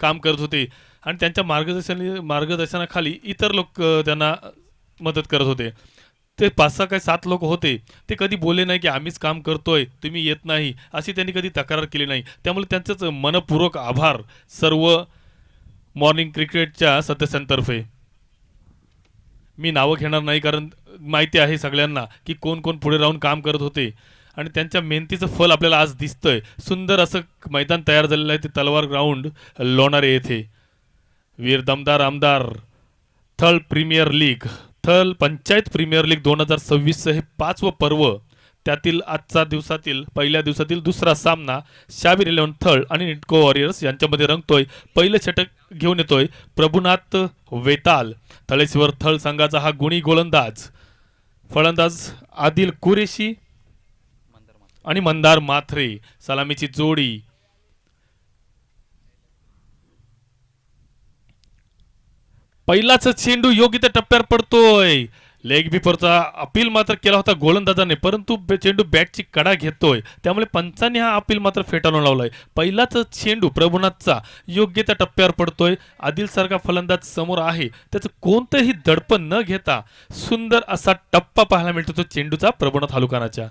काम करत होते आणि त्यांच्या मार्गदर्शनाखाली इतर लोक त्यांना मदत करत होते. ते 5-6 काय 7 लोक होते. ते कधी बोलले नाही की आम्हीच काम करतोय, तुम्ही येत नाही, अशी त्यांनी कधी तक्रार केली नाही. त्यामुळे त्यांचंच मनपूर्वक आभार सर्व मॉर्निंग क्रिकेटच्या सदस्यांतर्फे. मी नावं घेणार नाही कारण माहिती आहे सगळ्यांना की कोण कोण पुढे राहून काम करत होते आणि त्यांच्या मेहनतीचं फल आपल्याला आज दिसतंय. सुंदर असं मैदान तयार झालेलं आहे ते तलवार ग्राउंड लोणारे येथे. वीर दमदार आमदार थळ प्रीमियर लीग, थळ पंचायत प्रीमियर लीग 2026 हे 5वं पर्व. त्यातील आजचा दिवसातील पहिल्या दिवसातील दुसरा सामना शाबीर इलेव्हन थळ आणि निटको वॉरियर्स यांच्यामध्ये रंगतोय. पहिलं षटक घेऊन येतोय प्रभुनाथ वेताल. थळेश्वर थळ संघाचा हा गुणी गोलंदाज. फलंदाज आदिल कुरेशी आणि मंदार माथरे. सलामीची जोडी. पहिलाच चेंडू योग्य त्या टप्प्यावर पडतोय. लेग बिफोरचा अपील मात्र केला होता गोलंदाजाने, परंतु चेंडू बॅटची कडा घेतोय, त्यामुळे पंचांनी हा अपील मात्र फेटाळून लावलाय. पहिलाच चेंडू प्रभुनाथचा योग्य त्या टप्प्यावर पडतोय. आदिल सारखा फलंदाज समोर आहे, त्याचं कोणतंही दडपण न घेता सुंदर असा टप्पा पाहायला मिळतो तो चेंडूचा प्रभुनाथ हलुकानाच्या.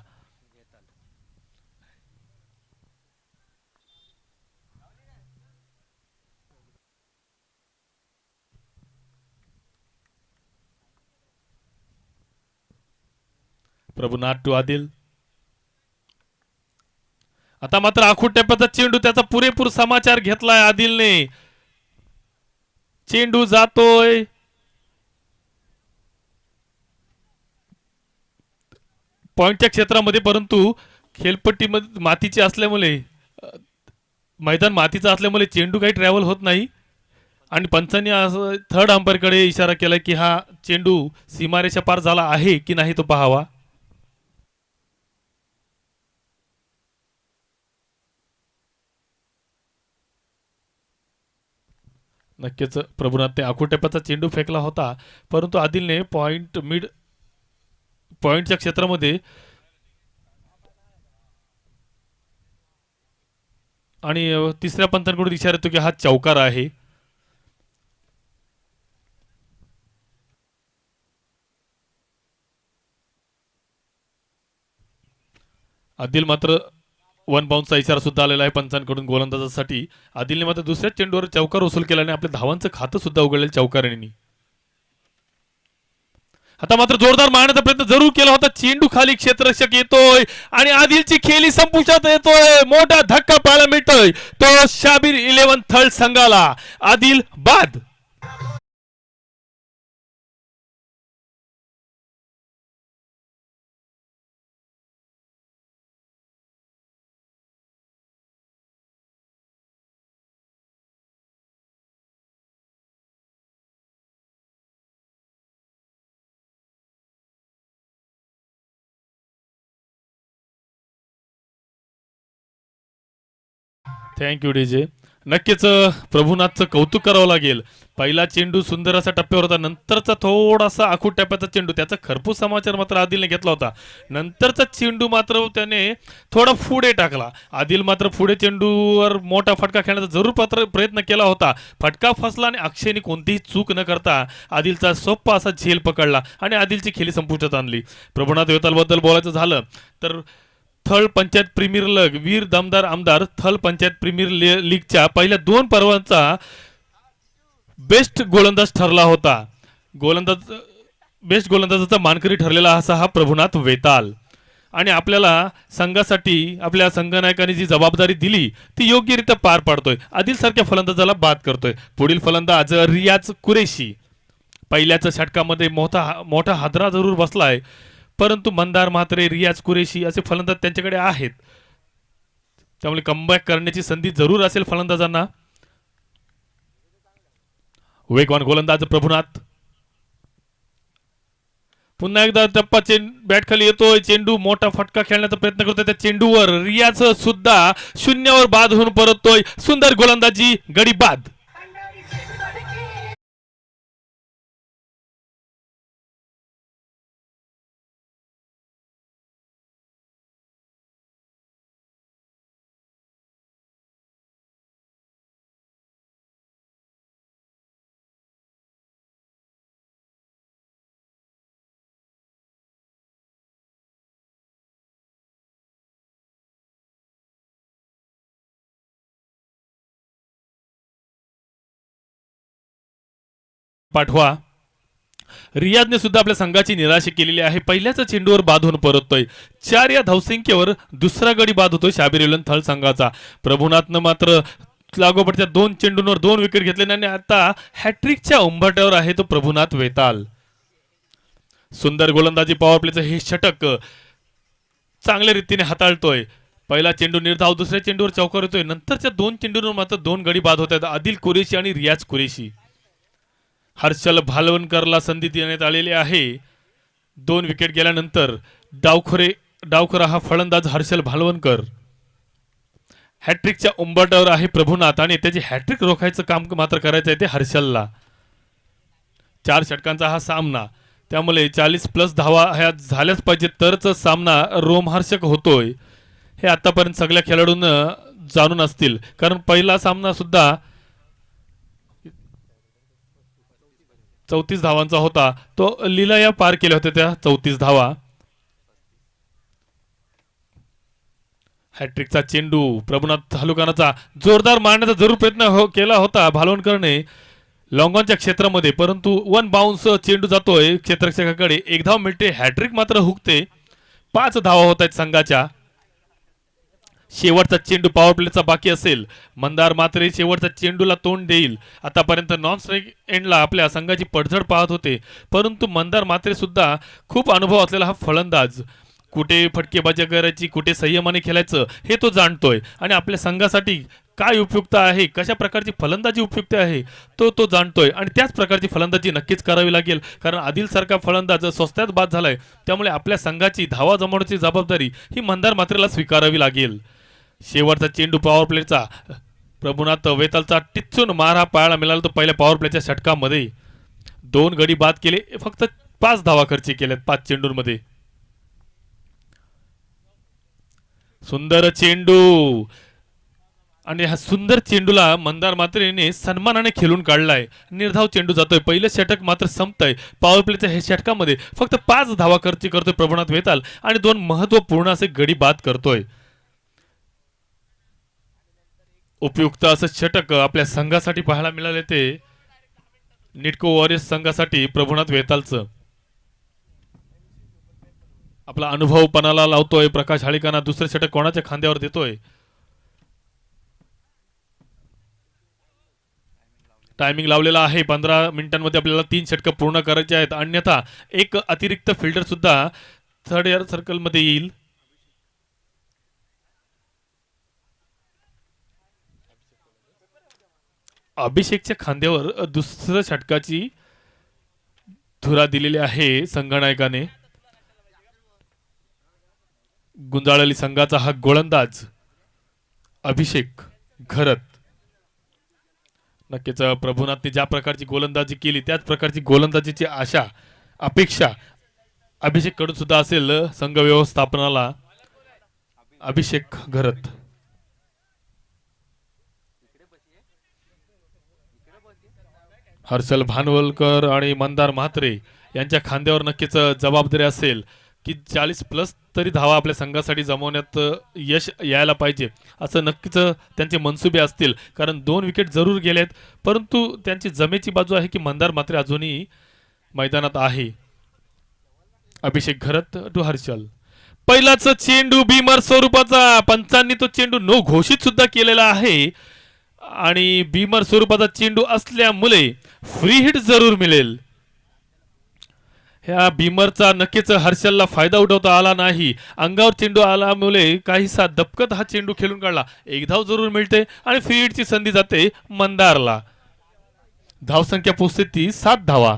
प्रभुनाथ टू आदिल. आता मात्र आखूड टप्प्याचा चेंडू, त्याचा पुरेपूर समाचार घेतलाय आदिलने. चेंडू जातोय पॉइंटच्या क्षेत्रामध्ये, परंतु खेळपट्टी मातीची असल्यामुळे मैदान मातीचं असल्यामुळे चेंडू काही ट्रॅव्हल होत नाही आणि पंचांनी असं थर्ड अंपायरकडे इशारा केला की हा चेंडू सीमारेषा पार झाला आहे की नाही तो पाहावा. नक्कीच प्रभुनाथने आखूड टप्प्याचा चेंडू फेकला होता, परंतु आदिलने पॉइंटच्या क्षेत्रामध्ये आणि तिसऱ्या पंचांकडून इशारा येतो की हा चौकार आहे. आदिल मात्र वन बाउन्सचा इशारा सुद्धा आलेला आहे पंचांकडून गोलंदाजासाठी. आदिलने मात्र दुसऱ्याच चेंडूवर चौकार वसूल केल्याने आपल्या धावांचं खातं सुद्धा उघडलेलं चौकारांनी. आता मात्र जोरदार मारण्याचा प्रयत्न जरूर केला होता, चेंडू खाली क्षेत्ररक्षक येतोय आणि आदिलची खेळी संपुष्टात येतोय. मोठा धक्का पाहायला मिळतोय तो शाबीर इलेव्हन थळ संघाला. आदिल बाद. Thank you DJ. नक्कीच प्रभुनाथचं कौतुक करावं लागेल. पहिला चेंडू सुंदर असा टप्प्यावर होता, नंतरचा थोडासा आखूड टप्प्याचा चेंडू, त्याचा खरपूस समाचार मात्र आदिलने घेतला होता. नंतरचा चेंडू मात्र त्याने थोडा पुढे टाकला. आदिल मात्र पुढे चेंडूवर मोठा फटका खेळण्याचा जरूर प्रयत्न केला होता. फटका फसला आणि अक्षयने कोणतीही चूक न करता आदिलचा सोप्पा असा झेल पकडला आणि आदिलची खेळी संपुष्टात आणली. प्रभुनाथ वेतालबद्दल बोलायचं झालं तर थळ पंचायत प्रीमियर लीग वीर दमदार आमदार थल पंचायत प्रीमियर लीगच्या पहिल्या 2 पर्वांचा बेस्ट गोलंदाज ठरला होता. गोलंदाज बेस्ट गोलंदाजाचा मानकरी ठरलेला असा हा प्रभुनाथ वेताल. आणि आपल्याला संघासाठी आपल्या संघनायकांनी जी जबाबदारी दिली ती योग्यरित्या पार पाडतोय. आदिल सारख्या फलंदाजाला बाद करतोय. पुढील फलंदाज रियाज कुरेशी. पहिल्याच षटकामध्ये मोठा मोठा हादरा जरूर बसलाय, परंतु मंदार म्हात्रे, रियाज कुरेशी असे फलंदाज त्यांच्याकडे आहेत, त्यामुळे कमबॅक करण्याची संधी जरूर असेल फलंदाजांना. वेगवान गोलंदाज प्रभुनाथ. पुन्हा एकदा टप्पा बॅट खाली येतोय. चेंडू मोठा फटका खेळण्याचा प्रयत्न करतोय. त्या चेंडूवर रियाज सुद्धा शून्यावर बाद होऊन परततोय. सुंदर गोलंदाजी, गडी बाद. पाठवा. रियाजने सुद्धा आपल्या संघाची निराशा केलेली आहे. पहिल्याच चेंडूवर बाद होऊन परततोय. 4 या धावसंख्येवर दुसरा गडी बाद होतोय शाबीर एलन थळ संघाचा. प्रभुनाथनं मात्र लागोपाठच्या 2 चेंडूंवर 2 विकेट घेतले आणि आता हॅट्रिकच्या उंबरठ्यावर आहे तो प्रभुनाथ वेताल. सुंदर गोलंदाजी पॉवर प्लेचं हे षटक चांगल्या रीतीने हाताळतोय. पहिला चेंडू निर्धाव, दुसऱ्या चेंडूवर चौकार होतोय. नंतरच्या 2 चेंडूंवर मात्र 2 गडी बाद होत आहेत. आदिल कुरेशी आणि रियाज कुरेशी. हर्षल भालवणकरला संधी देण्यात आलेली आहे. 2 विकेट गेल्यानंतर डावखरा हा फलंदाज हर्षल भालवणकर. हॅट्रिकच्या उंबरठ्यावर आहे प्रभुनाथ आणि त्याची हॅट्रिक रोखायचं काम मात्र करायचं आहे ते हर्षलला. 4 षटकांचा हा सामना, त्यामुळे 40+ धावा ह्या झाल्याच पाहिजे तरच सामना रोमहर्षक होतोय. हे आतापर्यंत सगळ्या खेळाडूंना जाणून असतील, कारण पहिला सामना सुद्धा 34 धावांचा होता. तो लीलाया पार केल्या होत्या त्या 34 धावा. हॅट्रिकचा चेंडू प्रभुनाथ हलुकानाचा जोरदार मारण्याचा जरूर प्रयत्न केला होता भालवणकरने लॉंगॉनच्या क्षेत्रामध्ये, परंतु 1 बाउन्स चेंडू जातोय क्षेत्ररक्षकाकडे. 1 धाव मिळते. हॅट्रिक मात्र हुकते. 5 धावा होत आहेत संघाच्या. शेवटचा चेंडू पॉवर प्लेचा बाकी असेल. मंदार मात्रे शेवटच्या चेंडूला तोंड देईल. आतापर्यंत नॉन स्ट्राईक एंडला आपल्या संघाची पडझड पाहत होते, परंतु मंदार मात्रे सुद्धा खूप अनुभव असलेला हा फलंदाज. कुठे फटकेबाजी करायची, कुठे संयमाने खेळायचं हे तो जाणतोय आणि आपल्या संघासाठी काय उपयुक्त आहे, कशा प्रकारची फलंदाजी उपयुक्त आहे तो जाणतोय आणि त्याच प्रकारची फलंदाजी नक्कीच करावी लागेल, कारण आदिल सारखा फलंदाज स्वस्तात बाद झालाय. त्यामुळे आपल्या संघाची धावा जमवण्याची जबाबदारी ही मंदार मात्रेला स्वीकारावी लागेल. शेवटचा चेंडू पॉवर प्लेचा प्रभुनाथ वेतालचा टिच्चून मारा पाहायला मिळाला. तो पहिल्या पॉवर प्लेच्या षटकामध्ये 2 गडी बाद केले. फक्त 5 धावा खर्च केल्यात 5 चेंडूंमध्ये. सुंदर चेंडू आणि हा सुंदर चेंडूला मंदार मात्रेने सन्मानाने खेळून काढलाय. निर्धाव चेंडू जातोय. पहिलं षटक मात्र संपतंय. पॉवर प्लेच्या हे षटकामध्ये फक्त 5 धावा खर्च करतोय प्रभुनाथ वेताल आणि 2 महत्वपूर्ण असे गडी बाद करतोय. उपयुक्त असं षटक आपल्या संघासाठी पाहायला मिळाले ते निटको वॉरियर्स संघासाठी प्रभुनाथ वेतालचं. आपला अनुभव पणाला लावतोय प्रकाश हाळीकाना. दुसरे षटक कोणाच्या खांद्यावर देतोय. टायमिंग लावलेला आहे. 15 मिनिटांमध्ये आपल्याला 3 षटक पूर्ण करायचे आहेत, अन्यथा एक अतिरिक्त फिल्डर सुद्धा 3rd एअर सर्कल मध्ये येईल. अभिषेकच्या खांद्यावर दुसऱ्या षटकाची धुरा दिलेली आहे संघनायकाने. गुंजाळली संघाचा हा गोलंदाज अभिषेक घरत. नक्कीच प्रभुनाथने ज्या प्रकारची गोलंदाजी केली त्याच प्रकारची गोलंदाजीची आशा अपेक्षा अभिषेक कडून सुद्धा असेल संघ व्यवस्थापनाला. अभिषेक घरत. हर्षल भानवलकर आणि मंदार म्हात्रे यांच्या खांद्यावर नक्कीच जबाबदारी असेल की 40+ तरी धावा आपल्या संघासाठी जमवण्यात यश यायला पाहिजे, असं नक्कीच त्यांचे मनसुबे असतील. कारण 2 विकेट जरूर गेलेत, परंतु त्यांची जमेची बाजू आहे की मंदार मात्रे अजूनही मैदानात आहे. अभिषेक घरत टू हर्षल. पहिलाच चेंडू भीमर स्वरूपाचा. पंचांनी तो चेंडू नो घोषित सुद्धा केलेला आहे आणि भीमर स्वरूपाचा चेंडू असल्यामुळे फ्री हिट जरूर मिळेल. ह्या भीमरचा नक्कीच हर्षलला फायदा उठवता आला नाही. अंगावर चेंडू आल्यामुळे काहीसा दपकत हा चेंडू खेळून काढला. 1 धाव जरूर मिळते आणि फ्री हिटची संधी जाते मंदारला. धावसंख्या पोहोचते ती 7 धावा.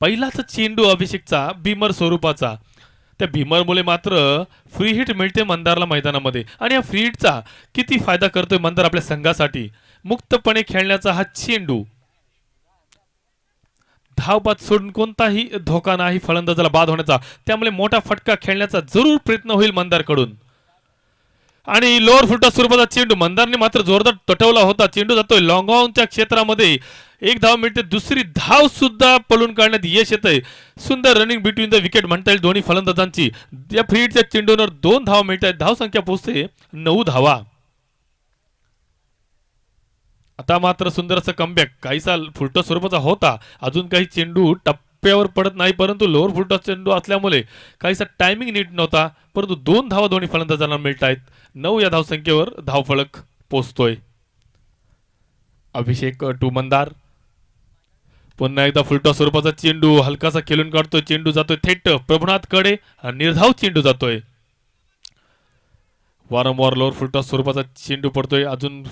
पहिलाच चेंडू अभिषेकचा भीमर स्वरूपाचा. त्या भीमरमुळे मात्र फ्री हिट मिळते मंदारला मैदानामध्ये आणि या फ्री हिटचा किती फायदा करतोय मंदार आपल्या संघासाठी. मुक्तपणे खेळण्याचा हा चेंडू. धावबाद सोडून कोणताही धोका नाही फलंदाजाला बाद होण्याचा, त्यामुळे मोठा फटका खेळण्याचा जरूर प्रयत्न होईल मंदारकडून. आणि लोअर फुलटॉस स्वरूपाचा चेंडू मंदारने मात्र जोरदार तटवला होता. चेंडू जातोय लॉंग ऑनच्या क्षेत्रामध्ये. 1 धाव मिळते. दुसरी धाव सुद्धा पळून काढण्यात यश येतंय. सुंदर रनिंग बिटवीन द विकेट म्हणता येईल दोन्ही फलंदाजांची. या फ्री हिटच्या चेंडूवर 2 धाव मिळत आहेत. धाव संख्या पोहोचते 9 धावा. आता मात्र सुंदर असं कमबॅक काहीसा फुलटॉस स्वरूपाचा होता, अजून काही चेंडू टप्प्यावर पडत नाही, परंतु लोअर फुलटॉस चेंडू असल्यामुळे काहीसा टायमिंग नीट नव्हता, परंतु 2 धावा दोन्ही फलंदाजांना मिळत आहेत. 9 या धावसंख्येवर धावफलक पोचतोय. अभिषेक टू मंदार पुन्हा एकदा फुलटॉस स्वरूपाचा चेंडू हलकासा खेळून काढतोय, चेंडू जातोय थेट प्रभुनाथ कडे, निर्धाव चेंडू जातोय. वारंवार लोअर फुलटॉस स्वरूपाचा चेंडू पडतोय, अजून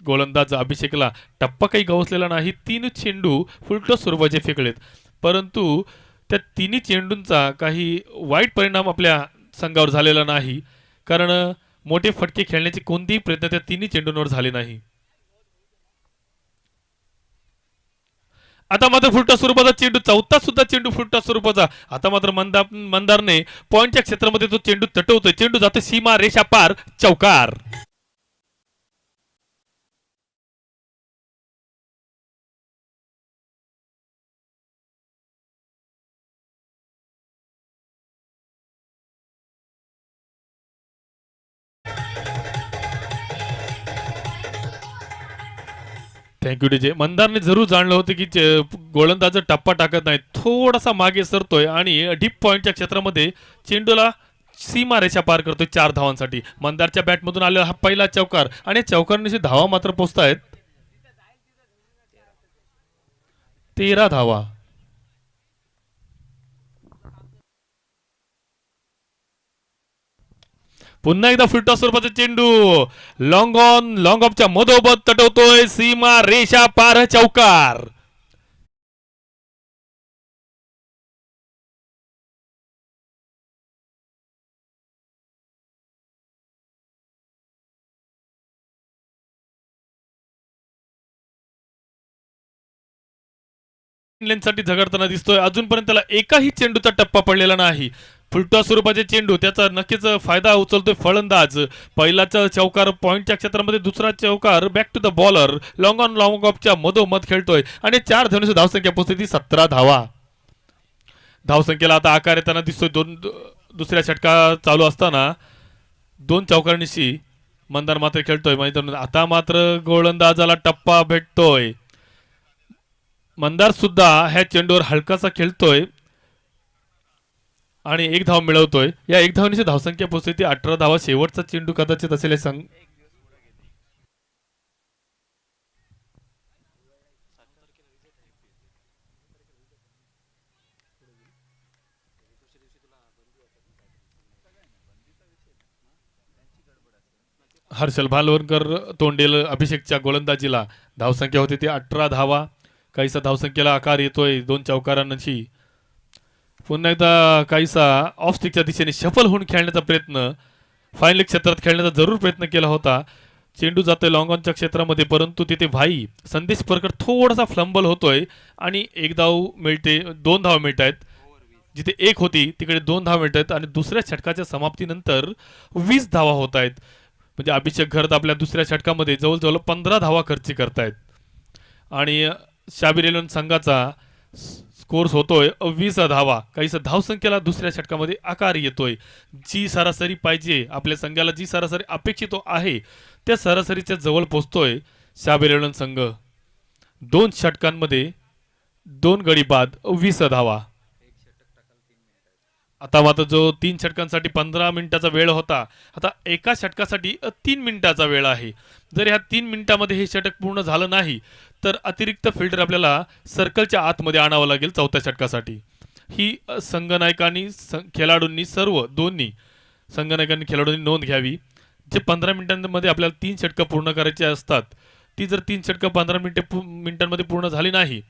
गोलंदाज अभिषेकला टप्पा काही गवसलेला नाही. 3 चेंडू फुलटॉस स्वरूपाचे फेकलेत, परंतु त्या तिन्ही चेंडूंचा काही वाईट परिणाम आपल्या संघावर झालेला नाही, कारण मोठे फटके खेळण्याचे कोणतेही प्रयत्न त्या तिन्ही चेंडूंवर झाले नाही. आता मात्र फुलटॉस स्वरूपाचा चेंडू, चौथा सुद्धा चेंडू फुलटॉस स्वरूपाचा. आता मात्र मंदारने पॉइंटच्या क्षेत्रामध्ये तो चेंडू तटवतोय, चेंडू जातो सीमा रेषा पार, चौकार. Thank you DJ. मंदारने जरूर जाणलं होतं की गोलंदाज टप्पा टाकत नाही, थोडासा मागे सरतोय आणि डीप पॉइंटच्या क्षेत्रामध्ये चेंडूला सीमा रेषा पार करतोय 4 धावांसाठी. मंदारच्या बॅटमधून आलेला हा पहिला चौकार, आणि चौकारनिशी धावा मात्र पोचतायत 13 धावा. पुन्हा एकदा फुलटॉस स्वरूपाचा चेंडू लॉंग ऑन लॉंग ऑफच्या मधोमध तटवतोय, सीमा रेषा पार, चौकार. साठी झगडताना दिसतोय, अजूनपर्यंत त्याला एकाही चेंडूचा टप्पा पडलेला नाही. फुलटॉस स्वरूपाचे चेंडू, त्याचा नक्कीच फायदा उचलतोय फलंदाज. पहिलाच चौकार पॉइंटच्या क्षेत्रामध्ये, दुसरा चौकार back to the bowler, long on long ऑफच्या मधोमध खेळतोय, आणि 4 धावांची धावसंख्या पोहोचते 17 धावा. धावसंख्येला आता आकार येताना दिसतोय. दुसऱ्या षटका चालू असताना 2 चौकारांशी मंदार मात्र खेळतोय. म्हणजे आता मात्र गोलंदाजाला टप्पा भेटतोय. मंदार सुद्धा ह्या चेंडूवर हलकासा खेळतोय आणि 1 धाव मिळवतोय. या 1 धावांची धावसंख्या पोहोचते 18 धावा. शेवटचा चेंडू कदाचित असेल हे संघ. हर्षल भालवणकर तोंडेल अभिषेकच्या गोलंदाजीला धावसंख्या होती ती 18 धावा. काहीसा धावसंख्येला आकार येतोय 2 चौकारांची. पुन्हा एकदा काहीसा ऑफ स्टिकच्या दिशेने शफल होऊन खेळण्याचा प्रयत्न, फायनल क्षेत्रात खेळण्याचा जरूर प्रयत्न केला होता. चेंडू जातोय लॉंग ऑनच्या क्षेत्रामध्ये, परंतु तिथे भाई संदेश परकर थोडासा फ्लंबल होतोय आणि 1 धाव मिळते. 2 धावा मिळत आहेत. जिथे 1 होती तिकडे 2 धावा मिळत आहेत, आणि दुसऱ्या षटकाच्या समाप्तीनंतर 20 धावा होत आहेत. म्हणजे अभिषेक घरत आपल्या दुसऱ्या षटकामध्ये जवळजवळ 15 धावा खर्च करतायत, आणि शाबीर एलेवन संघाचा स्कोर्स होतोय 20 धावा. काहीसा धावसंख्येला दुसऱ्या षटकामध्ये आकार येतोय. जी सरासरी पाहिजे आपल्या संघाला, जी सरासरी अपेक्षित आहे, त्या सरासरीच्या जवळ पोहोचतोय शाबीर एलेवन संघ. 2 षटकांमध्ये 2 गडी बाद, 20 धावा. आता मात्र जो 3 षटकांसाठी 15 मिनिटाचा वेळ होता, आता एका षटकासाठी 3 मिनिटाचा वेळ आहे. जर ह्या 3 मिनिटामध्ये हे षटक पूर्ण झालं नाही तर अतिरिक्त फिल्डर आपल्याला सर्कलच्या आतमध्ये आणावं लागेल 4थ्या षटकासाठी. ही संघनायकांनी खेळाडूंनी दोन्ही संघनायकांनी खेळाडूंनी नोंद घ्यावी. जे 15 मिनिटांमध्ये आपल्याला 3 षटकं पूर्ण करायची असतात, ती जर 3 षटकं 15 मिनिटांमध्ये पूर्ण झाली नाही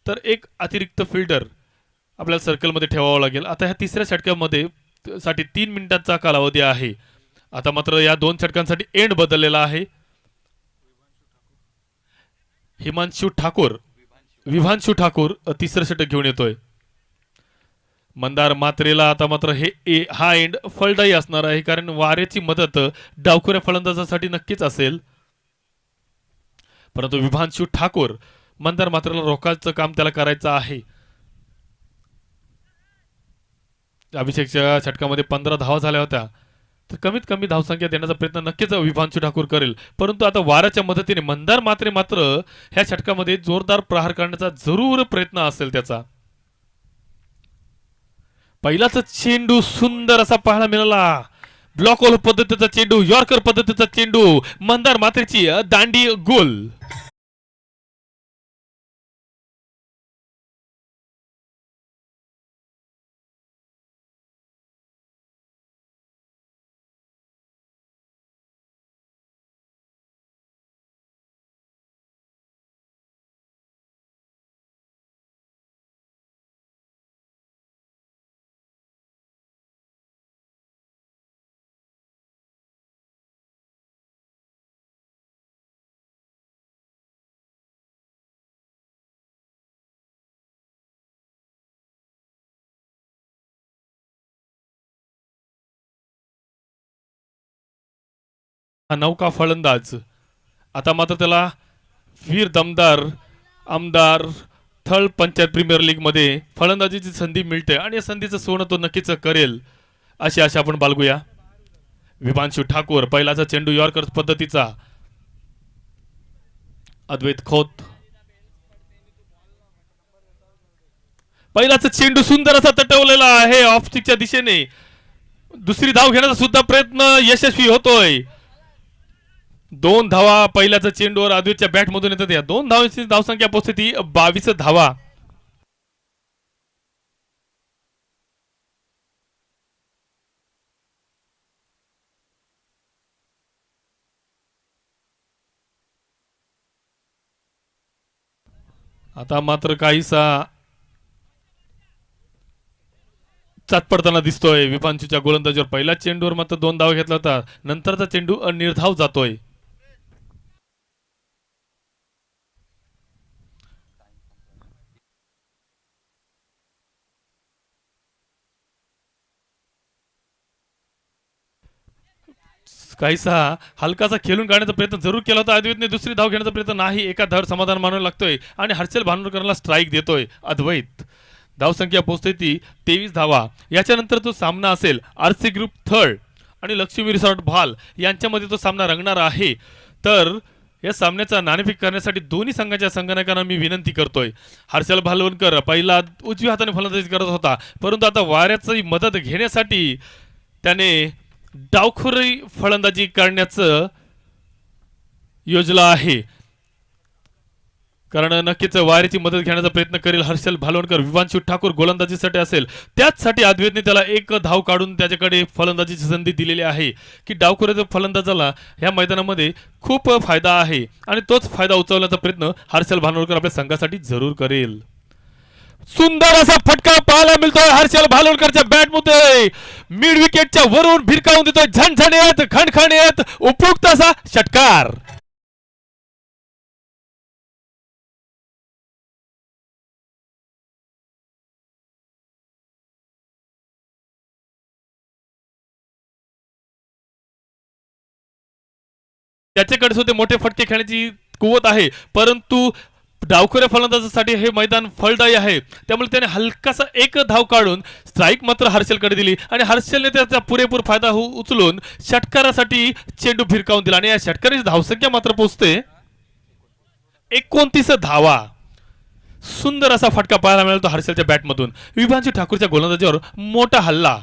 तर एक अतिरिक्त फिल्डर आपल्याला सर्कलमध्ये ठेवावं लागेल. आता ह्या 3ऱ्या षटकामध्ये साठी 3 मिनिटांचा कालावधी आहे. आता मात्र या 2 षटकांसाठी एंड बदललेला आहे. विभांशु ठाकूर 3रं षटक घेऊन येतोय. मंदार मात्रेला आता मात्र हा एंड फलदायी असणार आहे, कारण वाऱ्याची मदत डावखुऱ्या फलंदाजासाठी नक्कीच असेल. परंतु विभांशु ठाकूर, मंदार मात्रेला रोखायचं काम त्याला करायचं आहे. अभिषेकच्या षटकामध्ये 15 धावा झाल्या होत्या. तर कमीत कमी धावसंख्या देण्याचा प्रयत्न नक्कीच विभांशू ठाकूर करेल, परंतु आता वाऱ्याच्या मदतीने मंदार मात्रे मात्र ह्या षटकामध्ये जोरदार प्रहार करण्याचा जरूर प्रयत्न असेल त्याचा. पहिलाच चेंडू सुंदर असा पाहायला मिळाला. ब्लॉक होल पद्धतीचा चेंडू, यॉर्कर पद्धतीचा चेंडू, मंदार मात्रेची दांडी गोल. हा नौका फलंदाज आता मात्र त्याला वीर दमदार आमदार थळ पंचायत प्रीमियर लीग मध्ये फलंदाजीची संधी मिळते आणि या संधीचं सोनं तो नक्कीच करेल अशी आशा आपण बाळगूया. विभांशू ठाकूर पहिलाचा चेंडू यॉर्कर पद्धतीचा, अद्वैत खोत पहिलाचा चेंडू सुंदर असा तटवलेला आहे ऑफ स्टिकच्या दिशेने. दुसरी धाव घेण्याचा सुद्धा प्रयत्न यशस्वी होतोय. दोन धावा पहिल्याच्या चेंडूवर अद्वैतच्या बॅट मधून येतात. या दोन धावांची धावसंख्या पोहोचते ती 22 धावा. आता मात्र काहीसा चाचपडताना दिसतोय विभांशूच्या गोलंदाजीवर. पहिल्या चेंडूवर मात्र दोन धावा घेतला होता, नंतरचा चेंडू निर्धाव जातोय. काहीसा हलकासा खेळून काढण्याचा प्रयत्न जरूर केला होता अद्वैतने. दुसरी धाव घेण्याचा प्रयत्न नाही, एका धावर समाधान मानावं लागतोय आणि हर्षल भानुरकरला स्ट्राईक देतोय अद्वैत. धावसंख्या पोहोचते ती 23 धावा. याच्यानंतर तो सामना असेल आरसी ग्रुप थर्ड आणि लक्ष्मी रिसॉर्ट भाल यांच्यामध्ये तो सामना रंगणार आहे. तर या सामन्याचा नाणेफेक करण्यासाठी दोन्ही संघाच्या संघनायकांना मी विनंती करतोय. हर्षल भालवणकर पहिला उजव्या हाताने फलंदाजी करत होता, परंतु आता वाऱ्याची मदत घेण्यासाठी त्याने डावखुरी फलंदाजी करण्याचं योजना आहे, कारण नक्कीच वाऱ्याची मदत घेण्याचा प्रयत्न करेल हर्षल भालवणकर. विभांशू ठाकूर गोलंदाजीसाठी असेल, त्याचसाठी अद्वैतने त्याला एक धाव काढून त्याच्याकडे फलंदाजीची संधी दिलेली आहे की डावखुऱ्याच्या फलंदाजाला ह्या मैदानामध्ये खूप फायदा आहे आणि तोच फायदा उचलण्याचा प्रयत्न हर्षल भालवणकर आपल्या संघासाठी जरूर करेल. सुंदर असा फटका पाहायला मिळतोय हर्षल भालवणकरच्या बॅटमध्ये. मिड विकेटच्या वरून भिरकावून देतोय झणझणीत खणखणीत उपयुक्त असा षटकार. त्याच्याकडे सुद्धा मोठे फटके खेळण्याची कुवत आहे, परंतु डावखुऱ्या फलंदाजासाठी हे मैदान फलदायी आहे. त्यामुळे त्याने हलकासा एक धाव काढून स्ट्राईक मात्र हर्षलकडे दिली आणि हर्षलने त्याचा पुरेपूर फायदा उचलून षटकारासाठी चेंडू फिरकावून दिला आणि या षटकाराची धावसंख्या मात्र पोहोचते 29 धावा. सुंदर असा फटका पाहायला मिळतो हर्षलच्या बॅटमधून. विभांशू ठाकूरच्या गोलंदाजीवर मोठा हल्ला.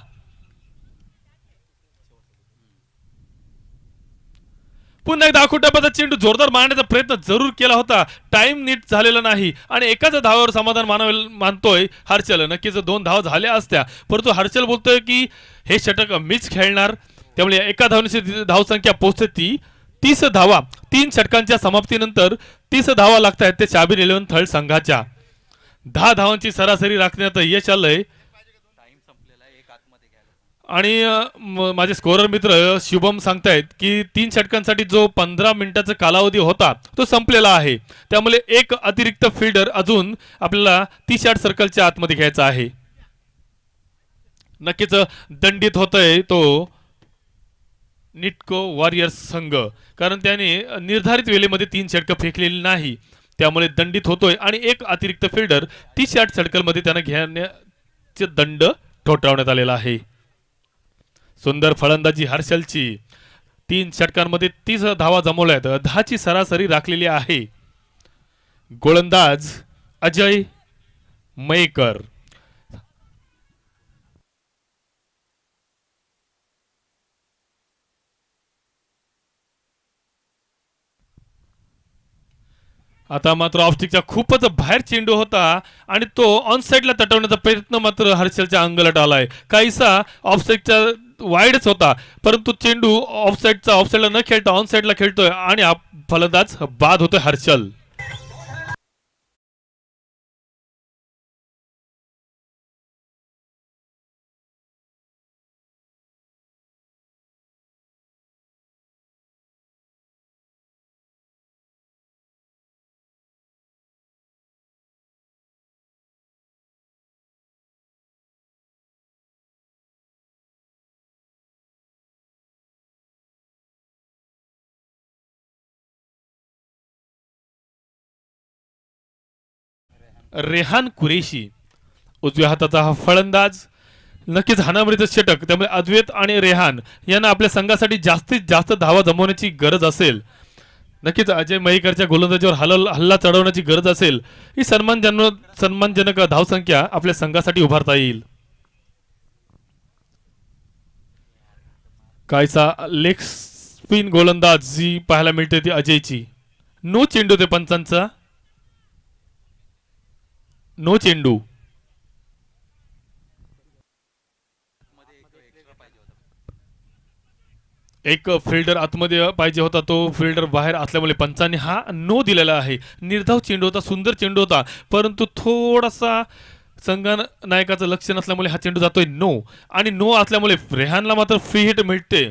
पुन्हा एकदा आखुटापाचा चेंडू जोरदार मारण्याचा प्रयत्न जरूर केला होता, टाइम नीट झालेला नाही आणि एकाच धावावर समाधान मानतोय हर्षल. नक्कीच दोन धावा झाल्या असत्या, परंतु हर्षल बोलतोय की हे षटक मीच खेळणार. त्यामुळे एका धावण्याची धावसंख्या पोहोचते ती 30 धावा. 3 षटकांच्या समाप्तीनंतर 30 धावा लागत आहेत ते शाबीर 11 थर्ड संघाच्या. 10 धावांची सरासरी राखण्यात यश आलंय आणि माझे स्कोरर मित्र शुभम सांगतायत की 3 षटकांसाठी जो 15 मिनिटाचा कालावधी होता तो संपलेला आहे. त्यामुळे एक अतिरिक्त फिल्डर अजून आपल्याला 30 यार्ड सर्कलच्या आतमध्ये घ्यायचा आहे. नक्कीच दंडित होतोय तो निटको वॉरियर्स संघ, कारण त्याने निर्धारित वेळेमध्ये 3 षटकं फेकलेली नाही, त्यामुळे दंडित होतोय आणि एक अतिरिक्त फिल्डर 30 यार्ड सर्कलमध्ये त्यांना घेण्याचे दंड ठोठावण्यात आलेला आहे. सुंदर फलंदाजी हर्षलची. 3 षटकांमध्ये 30 धावा जमवल्या आहेत. 10ची सरासरी राखलेली आहे. गोलंदाज अजय मयेकर. आता मात्र ऑफस्टिकचा खूपच बाहेर चेंडू होता आणि तो ऑन साईडला तटवण्याचा प्रयत्न मात्र हर्षलच्या अंगलट आलाय. काहीसा ऑफसाईडच्या वाईडच होता, परंतु चेंडू ऑफसाईडला न खेळता ऑन साईडला खेळतोय आणि फलंदाज बाद होतोय हर्षल. रेहान कुरेशी उजव्या हाताचा हा फलंदाज. नक्कीच हाणामारीचं षटक, त्यामुळे अद्वैत आणि रेहान यांना आपल्या संघासाठी जास्तीत जास्त धावा जमवण्याची गरज असेल. नक्कीच अजय मयेकरच्या गोलंदाजीवर हल्ला चढवण्याची गरज असेल. ही सन्मानजनक धावसंख्या आपल्या संघासाठी उभारता येईल. कायसा लेग स्पिन गोलंदाज जी पाहायला मिळते ती अजयची. नो चेंडू ते पंचांचा. नो चेंडू. एक फिल्डर आतमध्ये पाहिजे होता, तो फिल्डर बाहेर असल्यामुळे पंचांनी हा नो दिलेला आहे. निर्धाव चेंडू होता, सुंदर चेंडू होता, परंतु थोडासा संघनायकाचं लक्ष नसल्यामुळे हा चेंडू जातोय नो. आणि नो असल्यामुळे रेहानला मात्र फ्री हिट मिळते.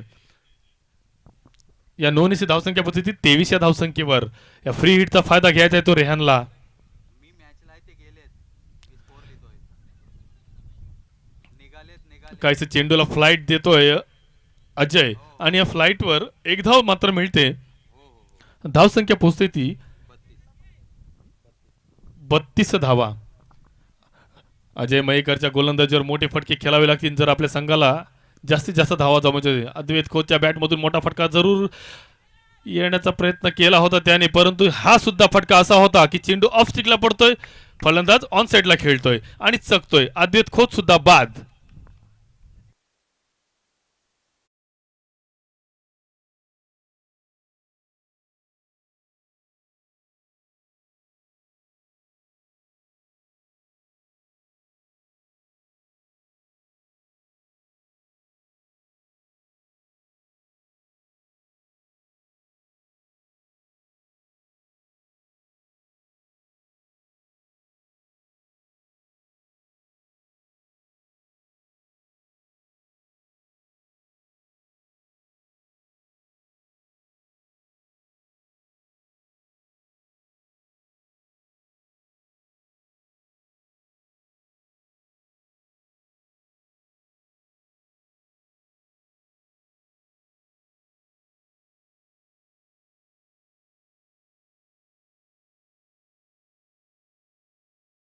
या नोनीची धावसंख्या पद्धती 23 या धावसंख्येवर. या फ्री हिटचा फायदा घ्यायचा आहे तो रेहानला. काहीच चेंडूला फ्लाइट देतोय अजय आणि या फ्लाइटवर एक धाव मात्र मिळते. धावसंख्या पोहोचते ती 32 धावा. अजय मयेकरच्या गोलंदाजीवर मोठे फटके खेळावे लागतील जर आपल्या संघाला जास्तीत जास्त धावा जमवायचे. अद्वैत कोचच्या बॅटमधून मोठा फटका जरूर येण्याचा प्रयत्न केला होता त्याने, परंतु हा सुद्धा फटका असा होता की चेंडू ऑफ स्टिकला पडतोय, फलंदाज ऑन साईडला खेळतोय आणि चकतोय. अद्वैत खोत सुद्धा बाद.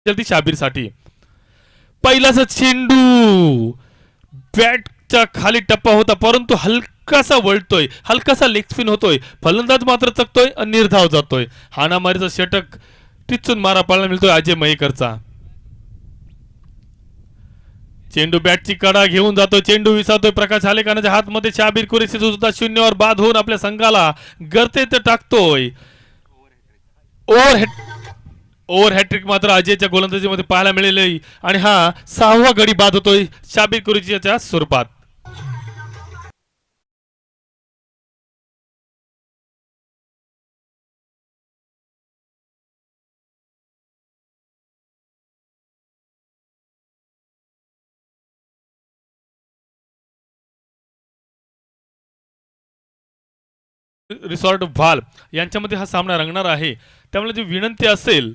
जल्दी शाबीर साठी पहिलाच चेंडू बॅटच्या खाली टप्पा होता, परंतु हलकासा वळतोय, हलकासा लेग स्पिन होतोय, फलंदाज मात्र चकतोय आणि निर्धाव जातोय. हाणामारीचा षटक टिचून मारा पाळला मिळतोय अजय मयेकरचा. चेंडू बॅटची कडा घेऊन जातोय, चेंडू विसावतोय प्रकाश आलेखानाच्या हातमध्ये. शाबीर कुरेशी सुद्धा शून्यावर बाद होऊन आपल्या संघाला गर्तेत टाकतोय. ओव्हर हॅट्रिक मात्र अजयच्या गोलंदाजीमध्ये पाहायला मिळेल आणि हा 6वा गडी बाद होतोय शाबीर कुरेशीच्या स्वरूपात. रिसॉर्ट व्हाल यांच्यामध्ये हा सामना रंगणार आहे, त्यामुळे जी विनंती असेल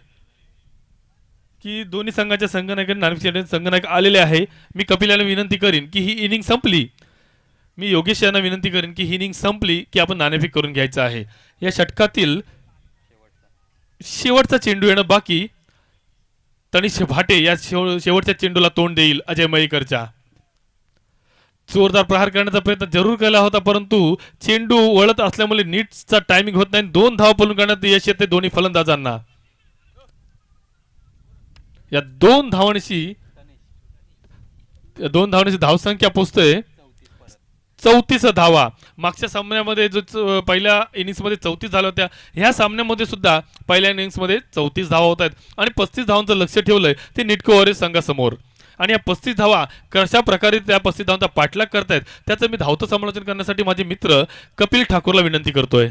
की दोन्ही संघाच्या संघनायक आलेले आहे. मी कपिल यांना विनंती करीन की ही इनिंग संपली, मी योगेश यांना विनंती करीन की ही इनिंग संपली की आपण नाणेफेक करून घ्यायचं आहे. या षटकातील शेवटचा चेंडू येणं बाकी. तनिष भाटे या शेवटच्या चेंडूला तोंड देईल अजय मयेकरच्या. जोरदार प्रहार करण्याचा प्रयत्न जरूर केला होता, परंतु चेंडू वळत असल्यामुळे नीटचा टायमिंग होत नाही. 2 धावा पळून काढण्यात यश येते दोन्ही फलंदाजांना. या 2 धावांची धावसंख्या पोहोचतोय 34 धावा. मागच्या सामन्यामध्ये जो पहिल्या इनिंग्समध्ये 34 झाल्या होत्या, ह्या सामन्यामध्ये सुद्धा पहिल्या इनिंग्समध्ये 34 धावा होत आहेत आणि 35 धावांचं लक्ष ठेवलंय ते निटको वॉरियर्स संघासमोर. आणि या 35 धावा कशा प्रकारे त्या 35 धावांचा पाठलाग करतायत त्याचं मी धावतं समालोचन करण्यासाठी माझे मित्र कपिल ठाकूरला विनंती करतोय.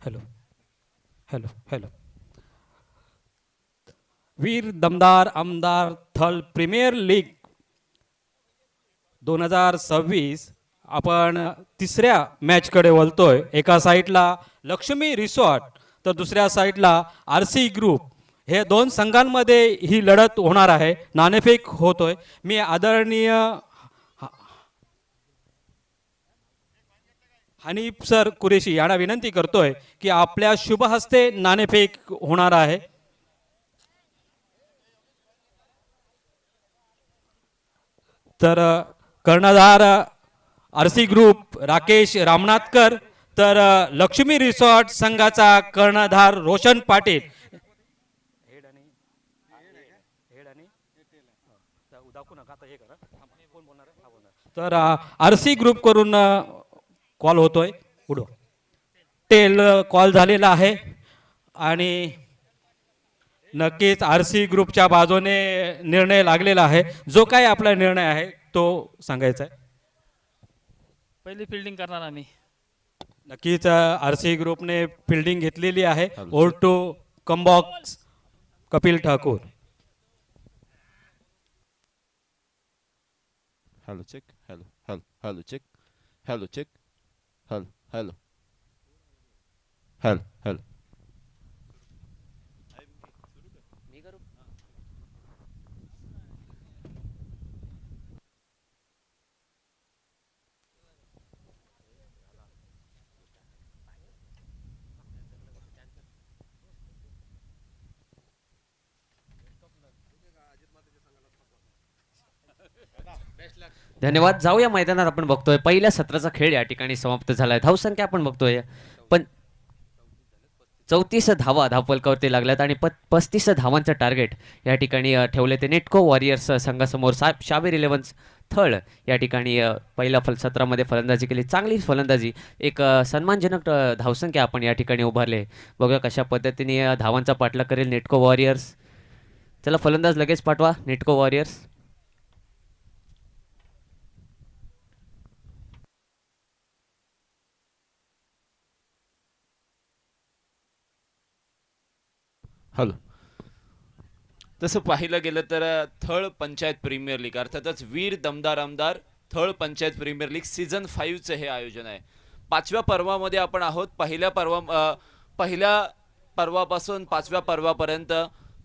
Hello hello hello. वीर दमदार आमदार थल प्रीमियर लीग 2026 आपण तिसऱ्या मॅचकडे वळतोय. एका साईडला लक्ष्मी रिसॉर्ट तर दुसऱ्या साईडला RC ग्रुप. हे दोन संघांमध्ये ही लढत होणार आहे. नाणेफेक होतोय. मी आदरणीय हनीफ सर कुरेशी यांना विनंती करतोय की आपल्या शुभ हस्ते नाणेफेक होणार आहे. तर कर्णधार RC ग्रुप राकेश रामनाथकर तर लक्ष्मी रिसॉर्ट संघाचा कर्णधार रोशन पाटील. तर RC ग्रुप करून कॉल होतोय. उडो टेल कॉल झालेला आहे आणि नक्कीच RC ग्रुपच्या बाजूने निर्णय लागलेला आहे. जो काही आपला निर्णय आहे तो सांगायचा आहे. पहिली फिल्डिंग करणार आम्ही. नक्कीच RC ग्रुपने फिल्डिंग घेतलेली आहे. Over to commbox Kapil Thakur. Hello check. Hello hello hello check. Hello check. Hello hello hello hello. धन्यवाद. जाऊया मैदानात. आपण बघतोय पहिल्या सत्राचा खेळ या ठिकाणी समाप्त झालाय. धावसंख्या आपण बघतोय पण 34 धावा धावफलकावरती लागल्यात आणि 35 धावांचं टार्गेट या ठिकाणी ठेवले ते नेटको वॉरियर्स संघासमोर. शाबीर इलेव्हन्स थळ या ठिकाणी पहिल्या सत्रामध्ये फलंदाजी केली. चांगली फलंदाजी, एक सन्मानजनक धावसंख्या आपण या ठिकाणी उभारले. बघूया कशा पद्धतीने धावांचा पाठलाग करेल नेटको वॉरियर्स. चला फलंदाज लगेच पाठवा नेटको वॉरियर्स. हॅलो. तसं पाहिलं गेलं तर थळ पंचायत प्रीमियर लीग अर्थातच वीर दमदार आमदार थळ पंचायत प्रीमियर लीग सीझन 5चं हे आयोजन आहे. 5व्या पर्वामध्ये आपण आहोत. पहिल्या पर्वापासून 5व्या पर्वापर्यंत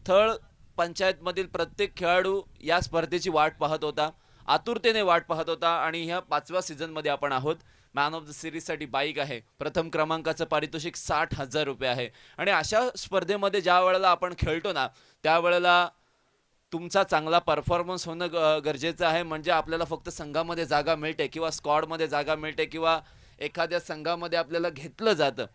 थळ पंचायतमधील प्रत्येक खेळाडू या स्पर्धेची वाट पाहत होता, आतुरतेने वाट पाहत होता. आणि ह्या 5व्या सीझनमध्ये आपण आहोत. मॅन ऑफ द सिरीजसाठी बाईक आहे. प्रथम क्रमांकाचं पारितोषिक 60,000 रुपये आहे. आणि अशा स्पर्धेमध्ये ज्या वेळेला आपण खेळतो ना त्यावेळेला तुमचा चांगला परफॉर्मन्स होणं गरजेचं आहे. म्हणजे आपल्याला फक्त संघामध्ये जागा मिळते किंवा स्क्वॉडमध्ये जागा मिळते किंवा एखाद्या संघामध्ये आपल्याला घेतलं जातं,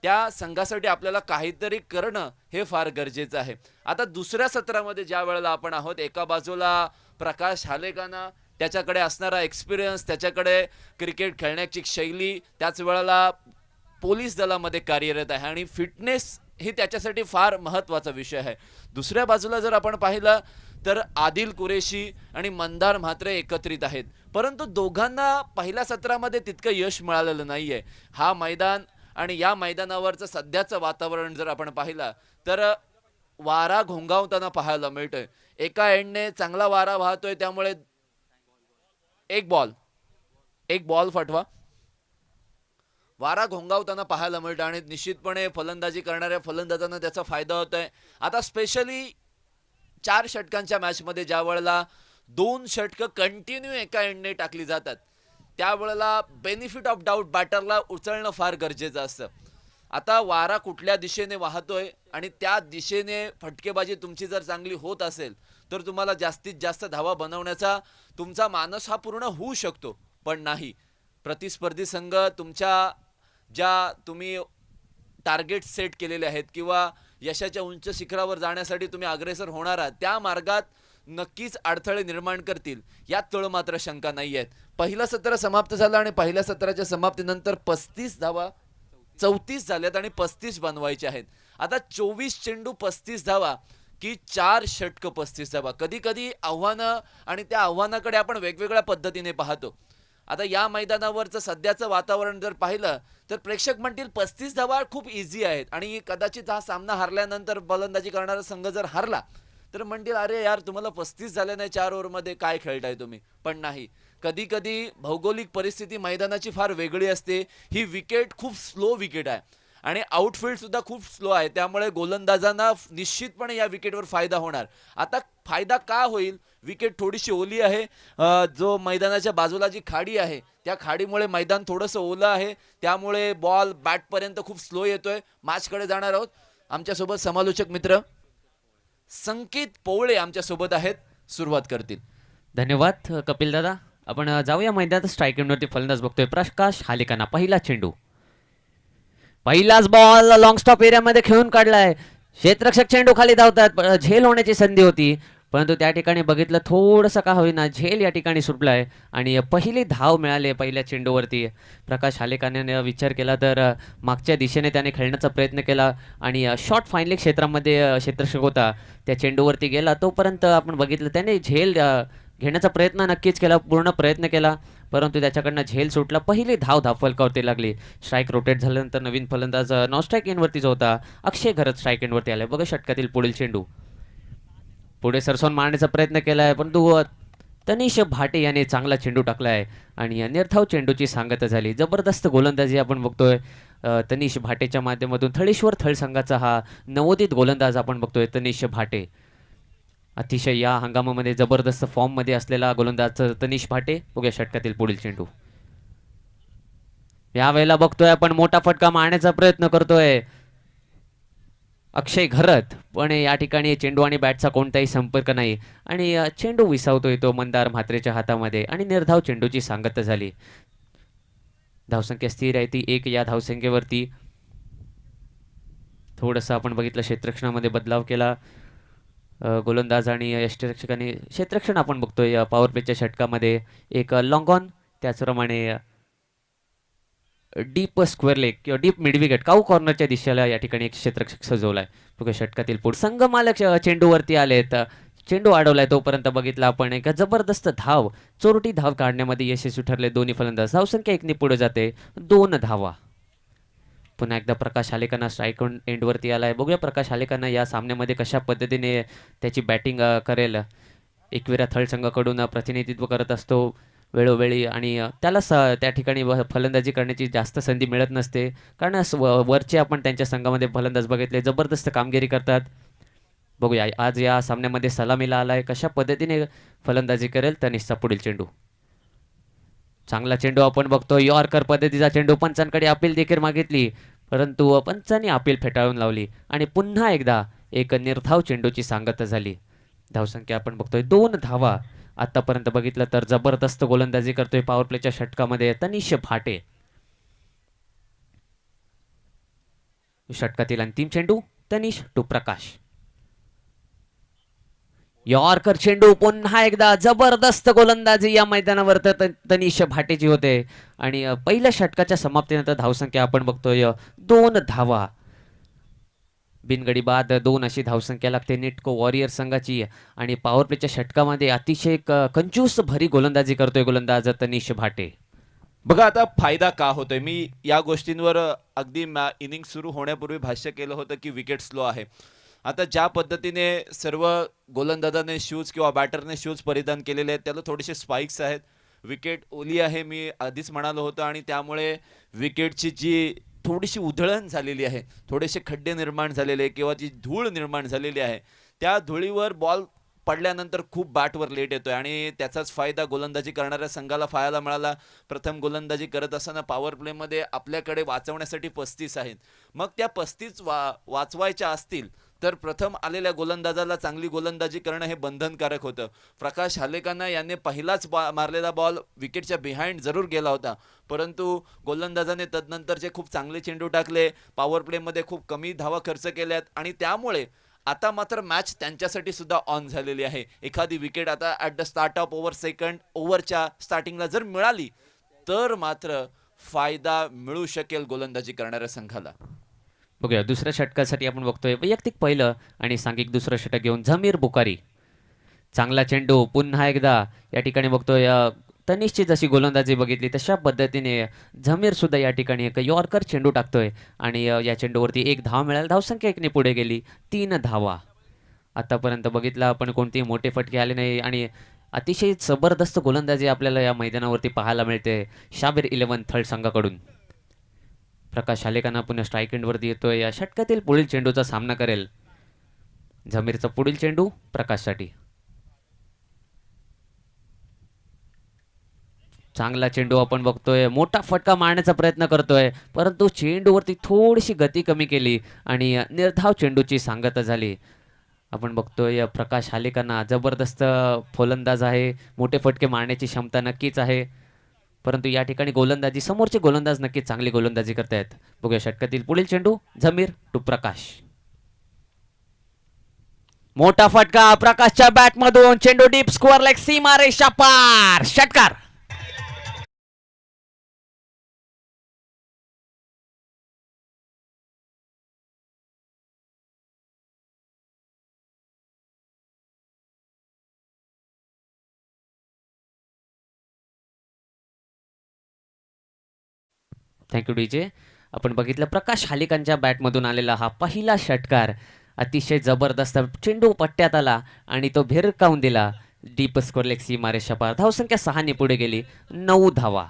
त्या संघासाठी आपल्याला काहीतरी करणं हे फार गरजेचं आहे. आता दुसऱ्या सत्रामध्ये ज्या वेळेला आपण आहोत, एका बाजूला प्रकाश हालेकाना, त्याच्याकडे असणारा एक्सपिरियन्स, त्याच्याकडे क्रिकेट खेळण्याची शैली, त्याच वेळेला पोलीस दलामध्ये कार्यरत आहे आणि फिटनेस ही त्याच्यासाठी फार महत्त्वाचा विषय आहे. दुसऱ्या बाजूला जर आपण पाहिलं तर आदिल कुरेशी आणि मंदार म्हात्रे एकत्रित आहेत, परंतु दोघांना पहिल्या सत्रामध्ये तितकं यश मिळालेलं नाहीये. हा मैदान आणि या मैदानावरचं सध्याचं वातावरण जर आपण पाहिलं तर वारा घोंगावताना पाहायला मिळतोय. एका एंडने चांगला वारा वाहतोय, त्यामुळे एक बॉल फटवा. वारा घोंगावताना पाहायला मिळतं आणि निश्चितपणे फलंदाजी करणाऱ्या फलंदाजांना त्याचा फायदा होतोय. आता स्पेशली 4 षटकांच्या मॅचमध्ये ज्या वेळेला 2 षटकं कंटिन्यू एका एंडने टाकली जातात त्यावेळेला बेनिफिट ऑफ डाऊट बॅटरला उचलणं फार गरजेचं असतं. आता वारा कुठल्या दिशेने वाहतोय आणि त्या दिशेने फटकेबाजी तुमची जर चांगली होत असेल तर तुम्हाला जास्तीत जास्त धावा बनवण्याचा तुमचा मानस हा पूर्ण होऊ शकतो. पण नाही, प्रतिस्पर्धी संघ तुमच्या ज्या तुम्ही टार्गेट सेट केलेले आहेत किंवा यशाच्या उंच शिखरावर जाण्यासाठी तुम्ही अग्रेसर होणार आहात त्या मार्गात नक्कीच अडथळे निर्माण करतील, यात तळ मात्र शंका नाही आहेत. पहिलं सत्र समाप्त झालं आणि पहिल्या सत्राच्या समाप्तीनंतर 35 धावा 34 झाल्यात आणि 35 बनवायचे आहेत. आता 24 चेंडू 35 धावा की 4 षटक 35 धावा. कधी कधी आव्हानं आणि त्या आव्हानाकडे आपण वेगवेगळ्या पद्धतीने पाहतो. आता या मैदानावरचं सध्याचं वातावरण जर पाहिलं तर प्रेक्षक म्हणतील 35 धावा खूप इझी आहेत आणि कदाचित हा सामना हरल्यानंतर फलंदाजी करणारा संघ जर हरला तर म्हणतील अरे यार तुम्हाला 35 झाले नाही 4 ओव्हरमध्ये, काय खेळताय तुम्ही. पण नाही, कधी कधी भौगोलिक परिस्थिती मैदानाची फार वेगळी असते. ही विकेट खूप स्लो विकेट आहे आणि आउटफील्ड सुद्धा खूप स्लो आहे, त्यामुळे गोलंदाजांना निश्चितपणे या विकेटवर फायदा होणार. आता फायदा का होईल, विकेट थोडीशी ओली आहे, जो मैदानाच्या बाजूला जी खाडी आहे त्या खाडीमुळे मैदान थोडंसं ओलं आहे, त्यामुळे बॉल बॅटपर्यंत खूप स्लो येतोय. मॅचकडे जाणार आहोत. आमच्यासोबत समालोचक मित्र संकेत पोवळे आमच्यासोबत आहेत, सुरुवात करतील. धन्यवाद कपिल दादा. आपण जाऊया मैदानात. स्ट्राईक एंडवरती फलंदाज बघतोय प्रकाश हालेकाना. पहिला चेंडू, पहिलाच बॉल लॉंग स्टॉप एरियामध्ये खेळून काढलाय. क्षेत्ररक्षक चेंडू खाली धावतात. झेल होण्याची संधी होती परंतु त्या ठिकाणी बघितलं थोडंसं का होईना झेल या ठिकाणी सुटलाय आणि पहिली धाव मिळाली पहिल्या चेंडूवरती. प्रकाश हालेकाने विचार केला तर मागच्या दिशेने त्याने खेळण्याचा प्रयत्न केला आणि शॉट फायनली क्षेत्रामध्ये क्षेत्ररक्षक होता त्या चेंडूवरती गेला. तोपर्यंत आपण बघितलं त्याने झेल घेण्याचा प्रयत्न नक्कीच केला, पूर्ण प्रयत्न केला परंतु त्याच्याकडनं झेल सुटला. पहिली धाव फलकावरती लागली. स्ट्राईक रोटेट झाल्यानंतर नवीन फलंदाज नॉन स्ट्राईक एंडवरतीच होता अक्षय घरत स्ट्राईक एंडवरती आलाय. बघा षटकातील पुढील चेंडू पुढे सरसवून मारण्याचा प्रयत्न केलाय परंतु तनिष भाटे याने चांगला चेंडू टाकलाय आणि निर्धाव चेंडूची सांगता झाली. जबरदस्त गोलंदाजी आपण बघतोय तनिष भाटेच्या माध्यमातून. थळेश्वर थळ संघाचा हा नवोदित गोलंदाज आपण बघतोय तनिष भाटे. अतिशय या हंगामामध्ये जबरदस्त फॉर्ममध्ये असलेला गोलंदाज तनिष भाटे. बघूया षटकातील पुढील चेंडू. यावेळेला बघतोय आपण मोठा फटका मारण्याचा प्रयत्न करतोय अक्षय घरत, पण या ठिकाणी चेंडू आणि बॅटचा कोणताही संपर्क नाही आणि चेंडू विसावतोय तो मंदार म्हात्रेच्या हातामध्ये आणि निर्धाव चेंडूची सांगता झाली. धावसंख्या स्थिर आहे ती 1. या धावसंख्येवरती थोडंसं आपण बघितलं क्षेत्ररक्षणामध्ये बदलाव केला गोलंदाज आणि यष्टिरक्षकांनी. क्षेत्ररक्षण आपण बघतोय पॉवर प्लेच्या षटकामध्ये एक लॉंग ऑन, त्याचप्रमाणे डीप स्क्वेअर लेग किंवा डीप मिड विकेट काऊ कॉर्नरच्या दिशेला या ठिकाणी एक क्षेत्ररक्षक सजवलाय. बघा षटकातील पुढे संघमालक चेंडूवरती आलेत. चेंडू अडवलाय तोपर्यंत बघितला आपण एक जबरदस्त चोरटी धाव काढण्यामध्ये यशस्वी ठरले दोन्ही फलंदाज. धावसंख्या 1ने पुढे जाते 2 धावा. पुन्हा एकदा प्रकाश हालेकांना स्ट्राईक एंडवरती आलाय. बघूया प्रकाश हालेकांना या सामन्यामध्ये कशा पद्धतीने त्याची बॅटिंग करेल. एकविरा थळ संघाकडून प्रतिनिधित्व करत असतो वेळोवेळी आणि त्याला त्या ठिकाणी फलंदाजी करण्याची जास्त संधी मिळत नसते कारण वरचे आपण त्यांच्या संघामध्ये फलंदाज बघितले जबरदस्त कामगिरी करतात. बघूया आज या सामन्यामध्ये सलामीला आलाय कशा पद्धतीने फलंदाजी करेल तनिषचा पुढील चेंडू. चांगला चेंडू आपण बघतो यॉर्कर पद्धतीचा चेंडू. पंचांकडे अपील देखील मागितली परंतु पंचांनी अपील फेटाळून लावली आणि पुन्हा एकदा एक निर्धाव चेंडूची सांगता झाली. धावसंख्या आपण बघतोय 2 धावा. आतापर्यंत बघितलं तर जबरदस्त गोलंदाजी करतोय पॉवर प्लेच्या षटकामध्ये तनिष भाटे. षटकातील अंतिम चेंडू तनिष टू प्रकाश. यॉर्कर चेंडू पुन्हा एकदा जबरदस्त गोलंदाजी या मैदानावर तनिष भाटेची होते आणि पहिल्या षटकाच्या समाप्तीनंतर धावसंख्या आपण बघतोय 2 धावा. बिनगडी बाद 2 अशी धावसंख्या लागते नेटको वॉरियर संघाची आणि पॉवर प्लेच्या षटकामध्ये अतिशय कंजूस भरी गोलंदाजी करतोय गोलंदाज तनिष भाटे. बघा आता फायदा का होतोय, मी या गोष्टींवर अगदी इनिंग सुरू होण्यापूर्वी भाष्य केलं होतं की विकेट स्लो आहे. आता ज्या पद्धतीने सर्व गोलंदाजाने शूज किंवा बॅटरने शूज परिधान केलेले आहेत त्याला थोडेसे स्पाइक्स आहेत. विकेट ओली आहे मी आधीच म्हणालो होतो आणि त्यामुळे विकेटची जी थोडीशी उधळण झालेली आहे, थोडेसे खड्डे निर्माण झालेले किंवा जी धूळ निर्माण झालेली आहे त्या धुळीवर बॉल पडल्यानंतर खूप बॅटवर लेट येतोय आणि त्याचाच फायदा गोलंदाजी करणाऱ्या संघाला पाहायला मिळाला. प्रथम गोलंदाजी करत असताना पॉवर प्लेमध्ये आपल्याकडे वाचवण्यासाठी 35 आहेत. मग त्या 35 वाचवायच्या असतील तर प्रथम आलेल्या गोलंदाजाला चांगली गोलंदाजी करणं हे बंधनकारक होतं. प्रकाश हालेकांना याने पहिलाच मारलेला बॉल विकेटच्या बिहाइंड जरूर गेला होता, परंतु गोलंदाजाने तदनंतरचे खूप चांगले चेंडू टाकले, पॉवर प्लेमध्ये खूप कमी धावा खर्च केल्यात आणि त्यामुळे आता मात्र मॅच त्यांच्यासाठी सुद्धा ऑन झालेली आहे. एखादी विकेट आता at the start of over second ओव्हरच्या स्टार्टिंगला जर मिळाली तर मात्र फायदा मिळू शकेल गोलंदाजी करणाऱ्या संघाला. बघूया दुसऱ्या षटकासाठी आपण बघतोय वैयक्तिक पहिलं आणि सांघिक दुसरं षटक घेऊन झमीर बुखारी. चांगला चेंडू पुन्हा एकदा या ठिकाणी बघतोय तनिषची जशी गोलंदाजी बघितली तशा पद्धतीने झमीर सुद्धा या ठिकाणी एक यॉर्कर चेंडू टाकतोय आणि या चेंडूवरती एक धाव मिळाली. धावसंख्या एकने पुढे गेली, 3 धावा. आतापर्यंत बघितलं आपण कोणतेही मोठे फटके आले नाही आणि अतिशय जबरदस्त गोलंदाजी आपल्याला या मैदानावरती पाहायला मिळते शाबीर 11 थळ संघाकडून. प्रकाश हालेकांना पुन्हा स्ट्राईक एंडवरती येतोय. या षटकातील पुढील चेंडूचा सामना करेल झमीरचा पुढील चेंडू प्रकाशसाठी. चांगला चेंडू आपण बघतोय, मोठा फटका मारण्याचा प्रयत्न करतोय परंतु चेंडूवरती थोडीशी गती कमी केली आणि निर्धाव चेंडूची सांगता झाली. आपण बघतोय प्रकाश हालेकांना जबरदस्त फलंदाज आहे, मोठे फटके मारण्याची क्षमता नक्कीच आहे, परंतु या ठिकाणी गोलंदाजी समोरचे गोलंदाज नक्कीच चांगली गोलंदाजी करतायत. बघूया षटकातील पुढील चेंडू झमीर टू प्रकाश. मोठा फटका प्रकाशच्या बॅटमधून, चेंडू डीप स्कोअर लेग सीमा रेषा पार, षटकार. Thank you DJ. आपण बघितलं प्रकाश हालेकांच्या बॅटमधून आलेला हा पहिला षटकार. अतिशय जबरदस्त चेंडू पट्ट्यात आला आणि तो भिरकावून दिला. डीप स्कोर लेग सीमा रेषा पार. धावसंख्या 6 ने पुढे गेली, 9 धावा.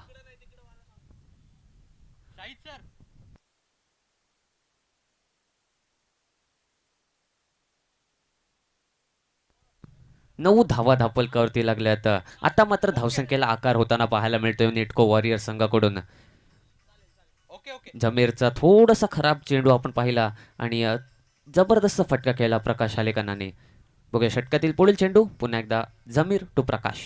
नऊ धावा धापलकावरती लागल्यात. आता मात्र धावसंख्येला आकार होताना पाहायला मिळतोय नेटको वॉरियर संघाकडून. झमीरचा थोडासा खराब चेंडू आपण पाहिला आणि जबरदस्त फटका केला प्रकाश हालेकांनी. बघूया षटकातील पुढील चेंडू पुन्हा एकदा झमीर टू प्रकाश.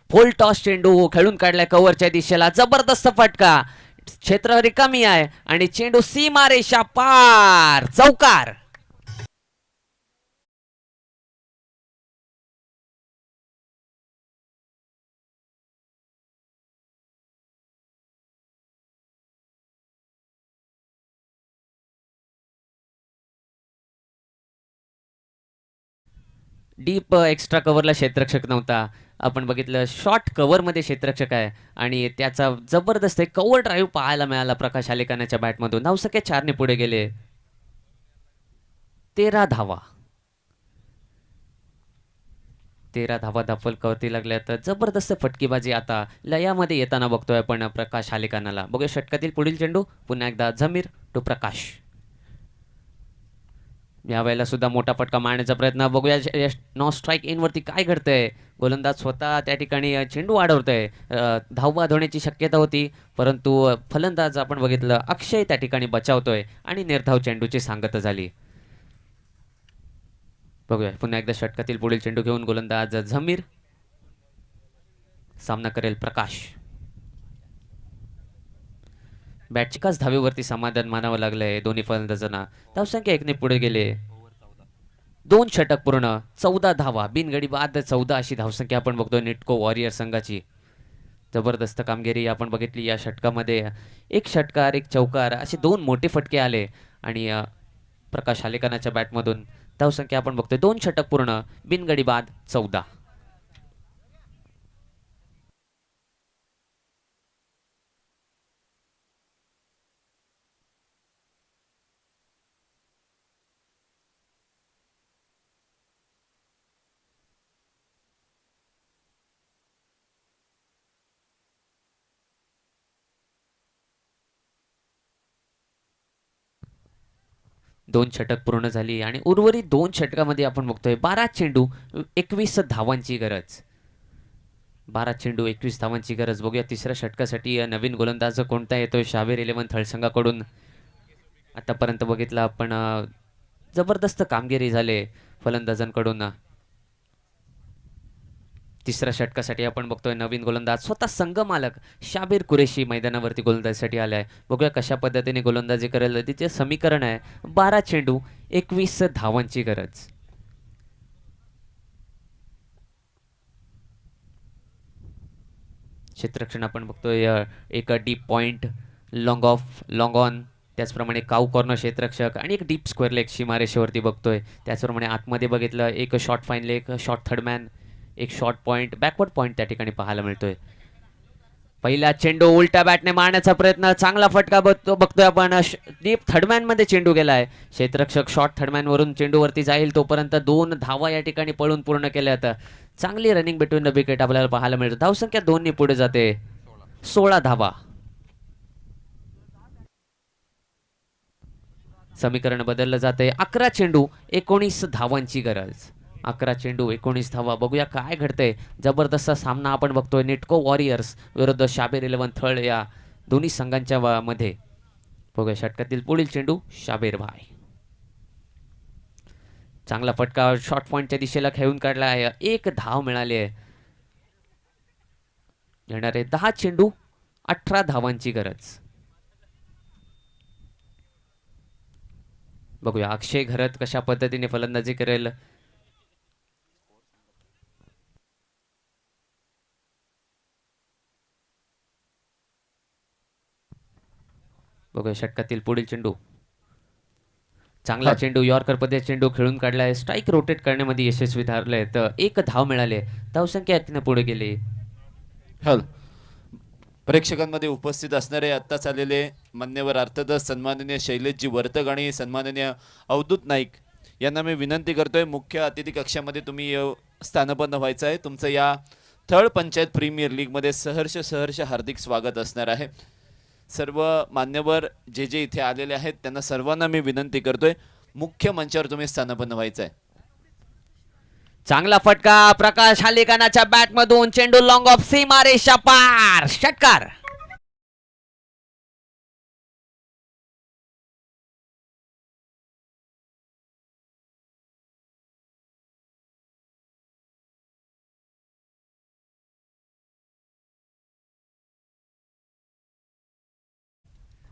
फुल टॉस चेंडू खेळून काढलाय कव्हरच्या दिशेला, जबरदस्त फटका, क्षेत्र रिकामी आहे आणि चेंडू सीमा रेषा पार, चौकार. डीप एक्स्ट्रा कव्हरला क्षेत्ररक्षक नव्हता. आपण बघितलं शॉर्ट कव्हरमध्ये क्षेत्ररक्षक आहे आणि त्याचा जबरदस्त कव्हर ड्राईव्ह पाहायला मिळाला प्रकाश हालेकांच्या बॅटमधून. धावसंख्या 4 ने पुढे गेले, 13 धावा. 13 धावा धापलकावरती लागल्या. तर जबरदस्त फटकेबाजी आता लयामध्ये येताना बघतोय आपण प्रकाश हालेकांना. बघूया षटकातील पुढील चेंडू पुन्हा एकदा झमीर टू प्रकाश. यावेळेला सुद्धा मोठा फटका मारण्याचा प्रयत्न. बघूया नो स्ट्राईक इन वरती काय घडतंय. गोलंदाज स्वतः त्या ठिकाणी चेंडू वाढवतोय. धावबाद होण्याची शक्यता होती परंतु फलंदाज आपण बघितलं अक्षय त्या ठिकाणी बचावतोय आणि निर्धाव चेंडूची सांगता झाली. बघूया पुन्हा एकदा षटकातील पुढील चेंडू घेऊन गोलंदाज झमीर. सामना करेल प्रकाश. बॅटच्याच धावेवरती समाधान मानावं लागलंय दोन्ही फलंदाजांना. धावसंख्या 1 ने पुढे गेले, 2 षटक पूर्ण, 14 धावा, बिनगडी बाद 14 अशी धावसंख्या आपण बघतोय नेटको वॉरियर संघाची. जबरदस्त कामगिरी आपण बघितली या षटकामध्ये. 1 षटकार 1 चौकार असे 2 मोठे फटके आले आणि प्रकाश हालेकांच्या बॅटमधून धावसंख्या आपण बघतोय 2 षटक पूर्ण, बिनगडी बाद 14. 2 षटक पूर्ण झाली आणि उर्वरित 2 षटकामध्ये आपण बघतोय 12 चेंडू 21 धावांची गरज. 12 चेंडू 21 धावांची गरज. बघूया तिसऱ्या षटकासाठी नवीन गोलंदाज कोणता येतोय शाबीर इलेव्हन थळ संघाकडून. आतापर्यंत बघितलं आपण जबरदस्त कामगिरी झाले फलंदाजांकडून. तिसऱ्या षटकासाठी आपण बघतोय नवीन गोलंदाज स्वतः संघ मालक शाबीर कुरेशी मैदानावरती गोलंदाजीसाठी आलाय. बघूया कशा पद्धतीने गोलंदाजी करेल. तिचे समीकरण आहे 12 चेंडू 21 धावांची गरज. क्षेत्ररक्षण आपण बघतोय एक deep point, long of, long on, त्याचप्रमाणे काऊ कॉर्नर क्षेत्ररक्षक आणि एक डीप स्क्वेअर लेग सीमारेषेवरती बघतोय. त्याचप्रमाणे आतमध्ये बघितलं एक short fine leg, short third man, एक शॉर्ट पॉइंट, बॅकवर्ड पॉइंट त्या ठिकाणी पाहायला मिळतोय. पहिला चेंडू उलट्या बॅटने मारण्याचा प्रयत्न, चांगला फटका बघतोय आपण. डीप थर्डमॅन मध्ये चेंडू गेलाय. क्षेत्ररक्षक शॉर्ट थर्डमॅन वरून चेंडूवरती जाईल तोपर्यंत 2 धावा या ठिकाणी पळून पूर्ण केल्या. आता चांगली रनिंग बिटवीन द विकेट आपल्याला पाहायला मिळतो. धावसंख्या 2 ने पुढे जाते. 16 धावा. समीकरण बदललं जाते. 11 चेंडू 19 धावांची गरज. 11 चेंडू 19 धावा. बघूया काय घडतंय. जबरदस्त सामना आपण बघतोय नेटको वॉरियर्स विरुद्ध शाबीर इलेव्हन थळ या दोन्ही संघांच्या मध्ये. बघूया षटकातील पुढील चेंडू शाबीर भाई. चांगला फटका शॉर्ट पॉइंटच्या दिशेला खेळून काढला आहे. 1 धाव मिळाली आहे. येणारे 10 चेंडू 18 धावांची गरज. बघूया अक्षय घरत कशा पद्धतीने फलंदाजी करेल. बघूया षटकातील पुढील चेंडू. चांगला चेंडू यॉर्कर पद्धतीने चेंडू खेळून काढलाय. स्ट्राईक रोटेट करण्यामध्ये यशस्वी ठरले. तर 1 धाव मिळाले. धावसंख्या 1 ने पुढे गेली. हल प्रेक्षकांमध्ये उपस्थित असणारे आत्ताच आलेले मान्यवर अर्थातच सन्माननीय शैलेशजी वर्तक आणि सन्माननीय अवधूत नाईक यांना मी विनंती करतोय मुख्य अतिथी कक्षामध्ये तुम्ही स्थानपन्न व्हायचं आहे. तुमचं या थळ पंचायत प्रीमियर लीगमध्ये सहर्ष हार्दिक स्वागत असणार आहे. सर्व मान्यवर जे जे इथे आलेले आहेत त्यांना सर्वांना मी विनंती करतोय मुख्य मंचावर तुम्ही स्थानपन्न व्हायचं आहे. चांगला फटका प्रकाश हालेकानाच्या बॅट मधून. चेंडू लॉंग ऑफ सीमारेषा पार. षटकार.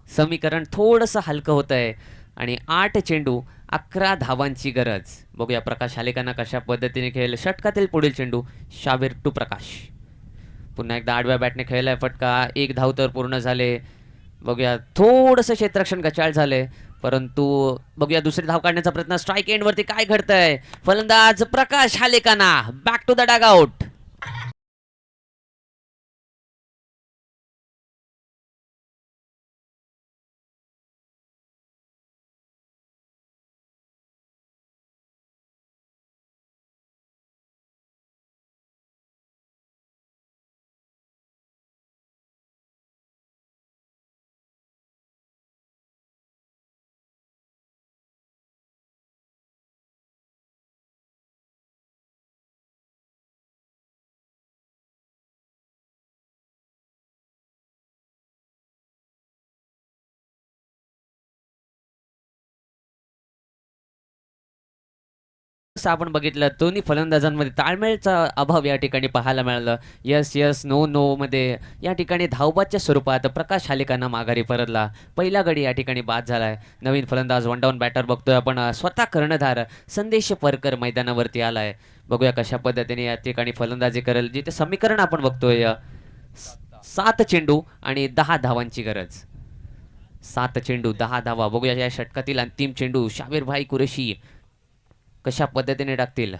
समीकरण थोडंसं हलकं होत आहे आणि 8 चेंडू 11 धावांची गरज. बघूया प्रकाश हालेकांना कशा पद्धतीने खेळेल. षटकातील पुढील चेंडू शाबीर टू प्रकाश. पुन्हा एकदा आडव्या बॅटने खेळलाय फटका. 1 धाव तर पूर्ण झाले. बघूया थोडंसं क्षेत्ररक्षण गचाळ झाले परंतु बघूया दुसरी धाव काढण्याचा प्रयत्न. स्ट्राईक एंड वरती काय घडतंय. फलंदाज प्रकाश हालेकाना बॅक टू द डगआउट. आपण बघितलं दोन्ही फलंदाजांमध्ये ताळमेळचा अभाव या ठिकाणी पाहायला मिळालं. यस यस नो नो मध्ये या ठिकाणी धावबादच्या स्वरूपात प्रकाश हालेकांना माघारी परतला. पहिला गडी या ठिकाणी बाद झालाय. नवीन फलंदाज वन डाऊन बॅटर बघतोय आपण. स्वतः कर्णधार संदेश परकर मैदानावरती आलाय. बघूया कशा पद्धतीने या ठिकाणी फलंदाजी करेल. जिथे समीकरण आपण बघतोय 7 चेंडू आणि 10 धावांची गरज. 7 चेंडू 10 धावा. बघूया या षटकातील अंतिम चेंडू शाबीर भाई कुरेशी कशा पद्धतीने टाकतील.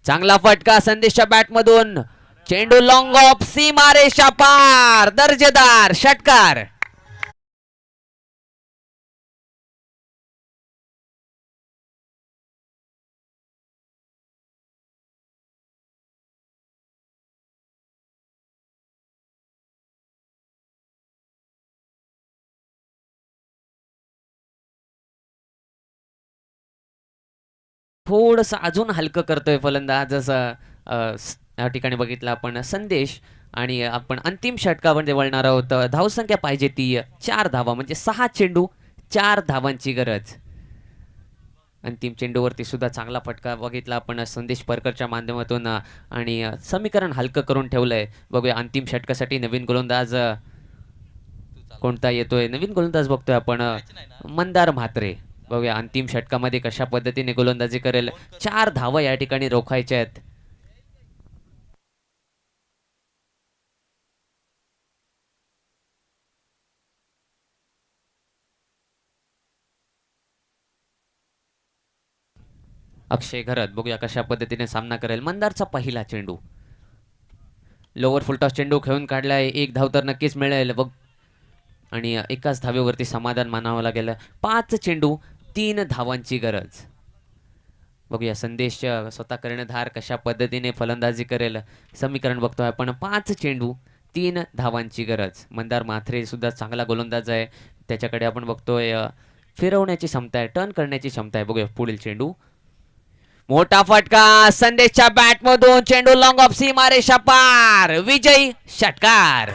चांगला फटका संदेशच्या बॅट मधून. चेंडू लॉंग ऑफ सीमारेषा पार. दर्जेदार षटकार. थोडंसं अजून हलकं करतोय फलंदाज जसं या ठिकाणी बघितलं आपण संदेश. आणि आपण अंतिम षटकामध्ये वळणार आहोत. धावसंख्या पाहिजे ती 4 धावा, म्हणजे 6 चेंडू 4 धावांची गरज. अंतिम चेंडूवरती सुद्धा चांगला फटका बघितला आपण संदेश परकरच्या माध्यमातून आणि समीकरण हलकं करून ठेवलंय. बघूया अंतिम षटकासाठी नवीन गोलंदाज कोणता येतोय. नवीन गोलंदाज बघतोय आपण मंदार म्हात्रे. बघूया अंतिम षटकामध्ये कशा पद्धतीने गोलंदाजी करेल. 4 धावा या ठिकाणी रोखायच्या आहेत. अक्षय घरत बघूया कशा पद्धतीने सामना करेल. मंदारचा पहिला चेंडू लोअर फुलटॉस चेंडू खेळून काढलाय. 1 धाव तर नक्कीच मिळेल बघ. आणि एकाच धावेवरती समाधान मानावं लागेल. 5 चेंडू 3 धावांची गरज. बघूया संदेश स्वतः कर्णधार कशा पद्धतीने फलंदाजी करेल. समीकरण बघतोय आपण 5 चेंडू 3 धावांची गरज. मंदार म्हात्रे सुद्धा चांगला गोलंदाज आहे. त्याच्याकडे आपण बघतोय फिरवण्याची क्षमता आहे, टर्न करण्याची क्षमता आहे. बघूया पुढील चेंडू. मोठा फटका संदेशच्या बॅटमधून. चेंडू लॉंग ऑफ सीमारेषा पार. विजयी षटकार.